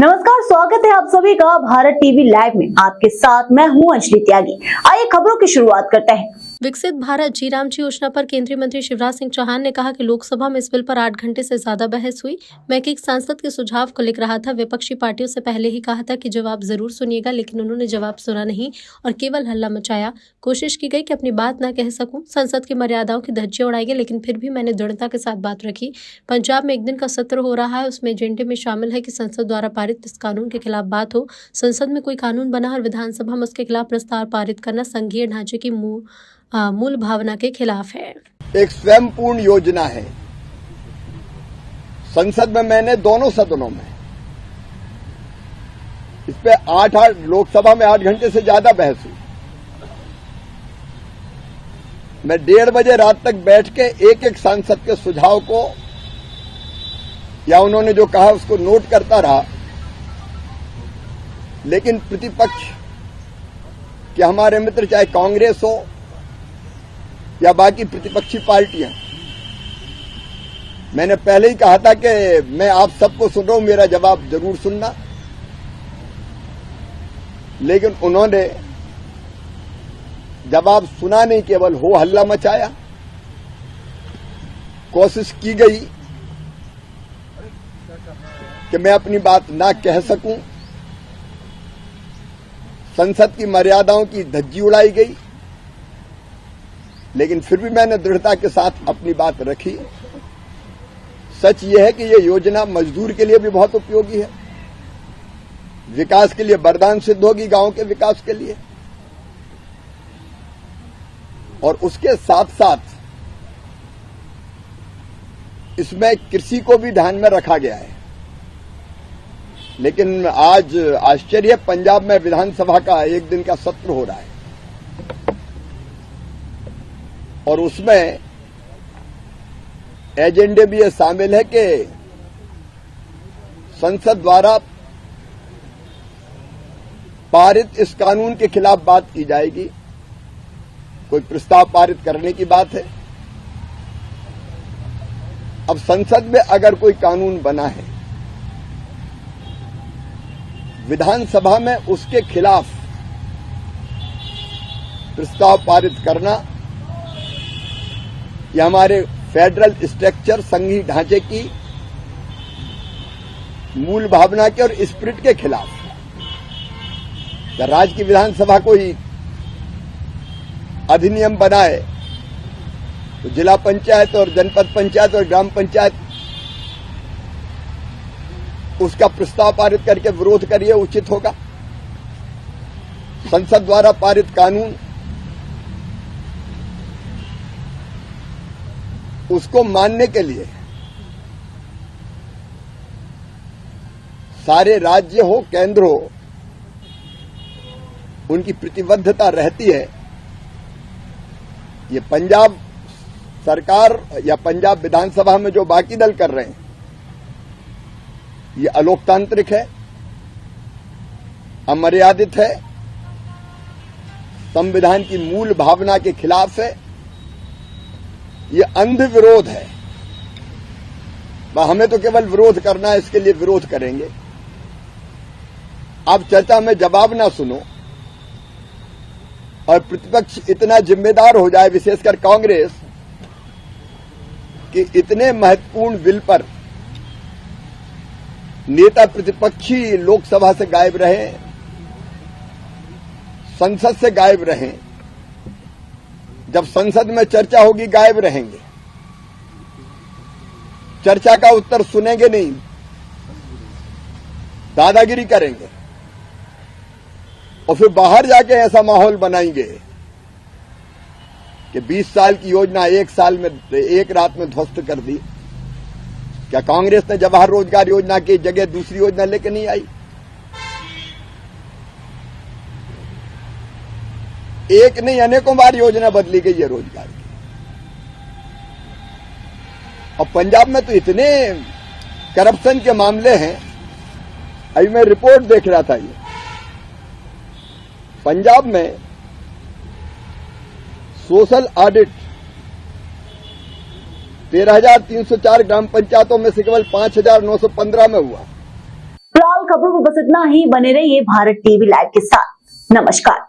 नमस्कार, स्वागत है आप सभी का भारत टीवी लाइव में। आपके साथ मैं हूं अंजलि त्यागी। आइए खबरों की शुरुआत करते हैं। विकसित भारत जी राम जी योजना पर केंद्रीय मंत्री शिवराज सिंह चौहान ने कहा कि लोकसभा में इस बिल पर 8 घंटे से ज्यादा बहस हुई। मैं एक सांसद के सुझाव को लिख रहा था। विपक्षी पार्टियों से पहले ही कहा था कि जवाब जरूर सुनिएगा, लेकिन उन्होंने जवाब सुना नहीं और केवल हल्ला मचाया। कोशिश की गई कि अपनी बात न कह सकूं, संसद की मर्यादाओं की धज्जियां उड़ाई गई, लेकिन फिर भी मैंने दृढ़ता के साथ बात रखी। पंजाब में एक दिन का सत्र हो रहा है, उसमें एजेंडे में शामिल है कि संसद द्वारा पारित इस कानून के खिलाफ बात हो। संसद में कोई कानून बना और विधानसभा में उसके खिलाफ प्रस्ताव पारित करना संघीय ढांचे की मूल भावना के खिलाफ है। एक स्वयंपूर्ण योजना है। संसद में मैंने दोनों सदनों में इस पे लोकसभा में 8 घंटे से ज्यादा बहस हुई। मैं 1:30 बजे रात तक बैठ के एक एक सांसद के सुझाव को या उन्होंने जो कहा उसको नोट करता रहा, लेकिन प्रतिपक्ष कि हमारे मित्र चाहे कांग्रेस हो या बाकी प्रतिपक्षी पार्टियां, मैंने पहले ही कहा था कि मैं आप सबको सुन रहा हूं, मेरा जवाब जरूर सुनना। लेकिन उन्होंने जवाब सुना नहीं, केवल हो हल्ला मचाया। कोशिश की गई कि मैं अपनी बात ना कह सकूं, संसद की मर्यादाओं की धज्जी उड़ाई गई, लेकिन फिर भी मैंने दृढ़ता के साथ अपनी बात रखी। सच यह है कि यह योजना मजदूर के लिए भी बहुत उपयोगी है, विकास के लिए वरदान सिद्ध होगी, गांव के विकास के लिए। और उसके साथ साथ इसमें कृषि को भी ध्यान में रखा गया है। लेकिन आज आश्चर्य, पंजाब में विधानसभा का एक दिन का सत्र हो रहा है और उसमें एजेंडे भी ये शामिल है कि संसद द्वारा पारित इस कानून के खिलाफ बात की जाएगी। कोई प्रस्ताव पारित करने की बात है। अब संसद में अगर कोई कानून बना है, विधानसभा में उसके खिलाफ प्रस्ताव पारित करना यह हमारे फेडरल स्ट्रक्चर, संघीय ढांचे की मूल भावना के और स्पिरिट के खिलाफ है। राज्य की विधानसभा कोई अधिनियम बनाए तो जिला पंचायत और जनपद पंचायत और ग्राम पंचायत उसका प्रस्ताव पारित करके विरोध करिए, उचित होगा। संसद द्वारा पारित कानून उसको मानने के लिए सारे राज्य हो, केंद्र हो, उनकी प्रतिबद्धता रहती है। ये पंजाब सरकार या पंजाब विधानसभा में जो बाकी दल कर रहे हैं, ये अलोकतांत्रिक है, अमर्यादित है, संविधान की मूल भावना के खिलाफ है, ये अंध विरोध है। हमें तो केवल विरोध करना है, इसके लिए विरोध करेंगे। आप चर्चा में जवाब ना सुनो और प्रतिपक्ष इतना जिम्मेदार हो जाए, विशेषकर कांग्रेस, कि इतने महत्वपूर्ण बिल पर नेता प्रतिपक्षी लोकसभा से गायब रहे, संसद से गायब रहे। जब संसद में चर्चा होगी गायब रहेंगे, चर्चा का उत्तर सुनेंगे नहीं, दादागिरी करेंगे और फिर बाहर जाके ऐसा माहौल बनाएंगे कि 20 साल की योजना एक रात में ध्वस्त कर दी। क्या कांग्रेस ने जवाहर रोजगार योजना की जगह दूसरी योजना लेके नहीं आई? एक नहीं, अनेकों बार योजना बदली गई है रोजगार की। और पंजाब में तो इतने करप्शन के मामले हैं। अभी मैं रिपोर्ट देख रहा था, ये पंजाब में सोशल ऑडिट 13,304 ग्राम पंचायतों में से केवल 5,915 में हुआ। फिलहाल खबरों में बस इतना ही। बने रहिए भारत टीवी लाइव के साथ। नमस्कार।